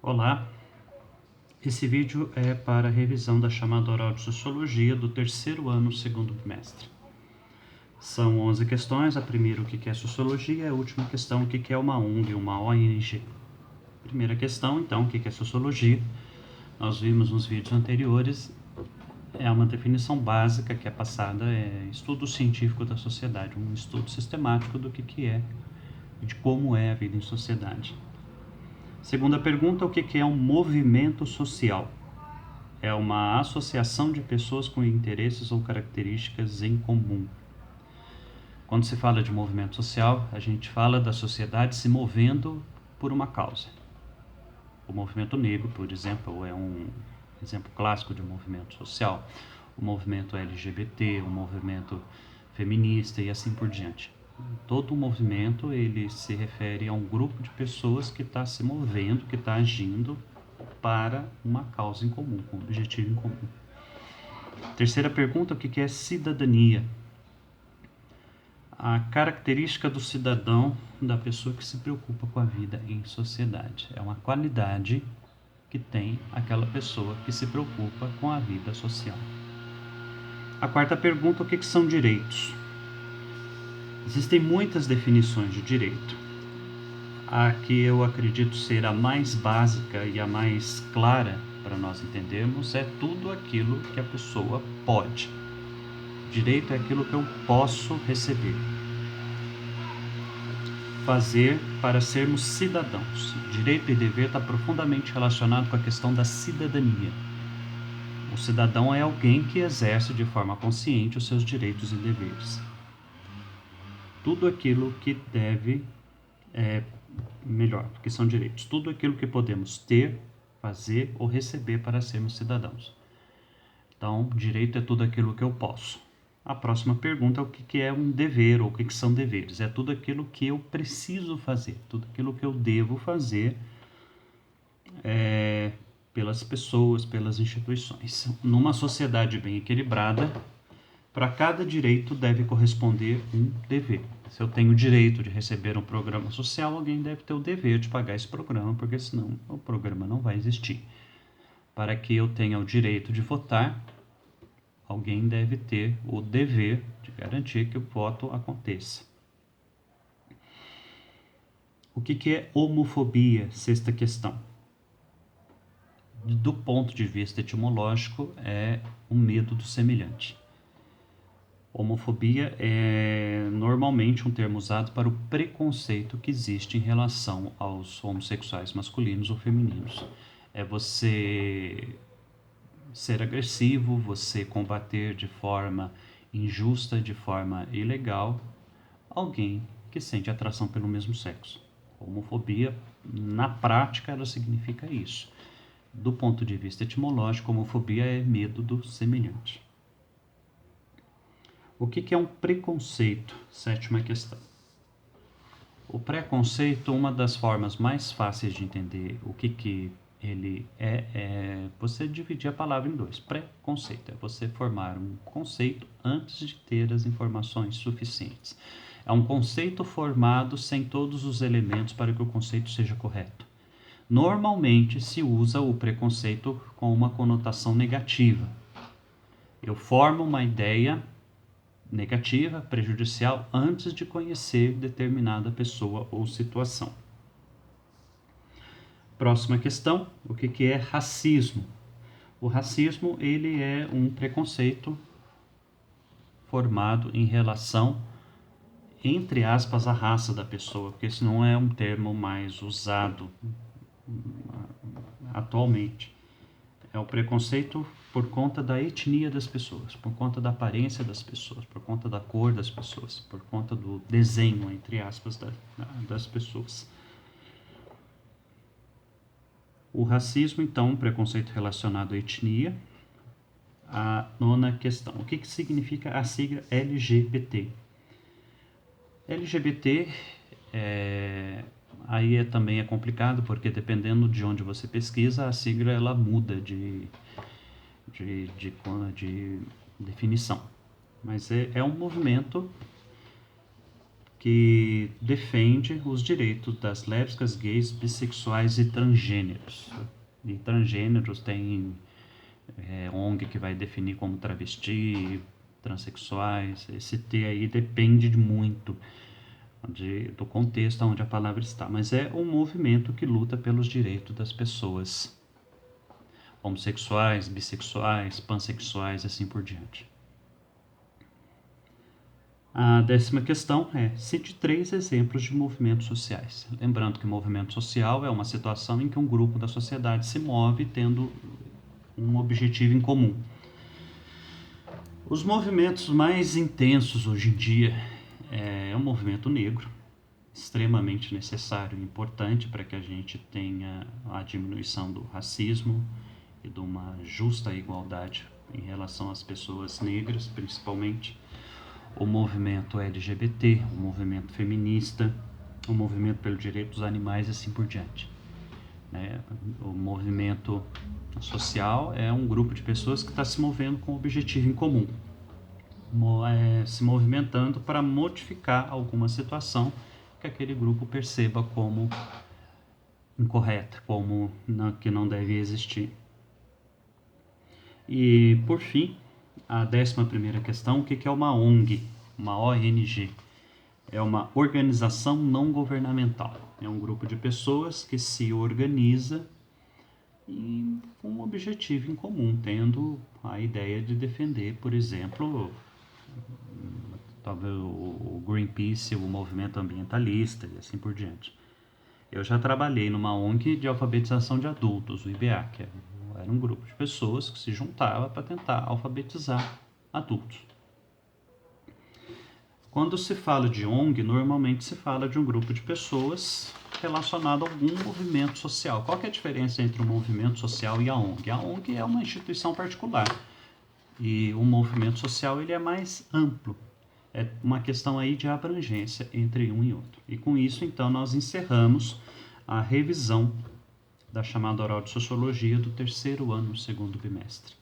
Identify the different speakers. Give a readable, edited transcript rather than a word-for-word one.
Speaker 1: Olá, esse vídeo é para a revisão da chamada oral de Sociologia do terceiro ano, segundo bimestre. São 11 questões, a primeira o que é Sociologia, a última questão o que é uma ONG, uma ONG. Primeira questão, então, o que é Sociologia? Nós vimos nos vídeos anteriores, é uma definição básica que é passada, é estudo científico da sociedade, um estudo sistemático do que é, de como é a vida em sociedade. Segunda pergunta, o que é um movimento social? É uma associação de pessoas com interesses ou características em comum. Quando se fala de movimento social, a gente fala da sociedade se movendo por uma causa. O movimento negro, por exemplo, é um exemplo clássico de movimento social. O movimento LGBT, o movimento feminista e assim por diante. Todo movimento ele se refere a um grupo de pessoas que está se movendo, que está agindo para uma causa em comum, um objetivo em comum. Terceira pergunta, o que é cidadania? A característica do cidadão, da pessoa que se preocupa com a vida em sociedade. É uma qualidade que tem aquela pessoa que se preocupa com a vida social. A quarta pergunta, o que são direitos? Existem muitas definições de direito. A que eu acredito ser a mais básica e a mais clara para nós entendermos é tudo aquilo que a pessoa pode. Direito é aquilo que eu posso receber. Fazer para sermos cidadãos. Direito e dever está profundamente relacionado com a questão da cidadania. O cidadão é alguém que exerce de forma consciente os seus direitos e deveres. Tudo aquilo que deve, que são direitos. Tudo aquilo que podemos ter, fazer ou receber para sermos cidadãos. Então, direito é tudo aquilo que eu posso. A próxima pergunta é o que é um dever ou o que são deveres. É tudo aquilo que eu preciso fazer, tudo aquilo que eu devo fazer pelas pessoas, pelas instituições. Numa sociedade bem equilibrada, para cada direito deve corresponder um dever. Se eu tenho o direito de receber um programa social, alguém deve ter o dever de pagar esse programa, porque senão o programa não vai existir. Para que eu tenha o direito de votar, alguém deve ter o dever de garantir que o voto aconteça. O que é homofobia? Sexta questão. Do ponto de vista etimológico, é o medo do semelhante. Homofobia é normalmente um termo usado para o preconceito que existe em relação aos homossexuais masculinos ou femininos. É você ser agressivo, você combater de forma injusta, de forma ilegal, alguém que sente atração pelo mesmo sexo. Homofobia, na prática, ela significa isso. Do ponto de vista etimológico, homofobia é medo do semelhante. O que é um preconceito? Sétima questão. O preconceito, uma das formas mais fáceis de entender o que ele é você dividir a palavra em dois. Preconceito é você formar um conceito antes de ter as informações suficientes. É um conceito formado sem todos os elementos para que o conceito seja correto. Normalmente se usa o preconceito com uma conotação negativa. Eu formo uma ideia negativa, prejudicial, antes de conhecer determinada pessoa ou situação. Próxima questão, o que é racismo? O racismo ele é um preconceito formado em relação, entre aspas, à raça da pessoa, porque esse não é um termo mais usado atualmente. É o preconceito por conta da etnia das pessoas, por conta da aparência das pessoas, por conta da cor das pessoas, por conta do desenho, entre aspas, das pessoas. O racismo, então, um preconceito relacionado à etnia. A nona questão, o que significa a sigla LGBT? LGBT aí também é complicado, porque dependendo de onde você pesquisa, a sigla ela muda de definição. Mas é um movimento que defende os direitos das lésbicas, gays, bissexuais e transgêneros. E transgêneros tem ONG que vai definir como travesti, transexuais. Esse T aí depende muito do contexto onde a palavra está, mas é um movimento que luta pelos direitos das pessoas homossexuais, bissexuais, pansexuais e assim por diante. A 10ª questão é: cite 3 exemplos de movimentos sociais. Lembrando que movimento social é uma situação em que um grupo da sociedade se move tendo um objetivo em comum. Os movimentos mais intensos hoje em dia é o movimento negro, extremamente necessário e importante para que a gente tenha a diminuição do racismo e de uma justa igualdade em relação às pessoas negras, principalmente. O movimento LGBT, o movimento feminista, o movimento pelo direito dos animais e assim por diante. O movimento social é um grupo de pessoas que está se movendo com um objetivo em comum, se movimentando para modificar alguma situação que aquele grupo perceba como incorreta, como que não deve existir. E, por fim, a 11ª questão: o que é uma ONG? Uma ONG é uma organização não governamental. É um grupo de pessoas que se organiza com um objetivo em comum, tendo a ideia de defender, por exemplo, talvez o Greenpeace, o movimento ambientalista e assim por diante. Eu já trabalhei numa ONG de alfabetização de adultos, o IBA, que era um grupo de pessoas que se juntava para tentar alfabetizar adultos. Quando se fala de ONG, normalmente se fala de um grupo de pessoas relacionado a algum movimento social. Qual que é a diferença entre o movimento social e a ONG? A ONG é uma instituição particular e o movimento social ele é mais amplo. É uma questão aí de abrangência entre um e outro. E com isso, então, nós encerramos a revisão da chamada oral de Sociologia do 3º ano, 2º bimestre.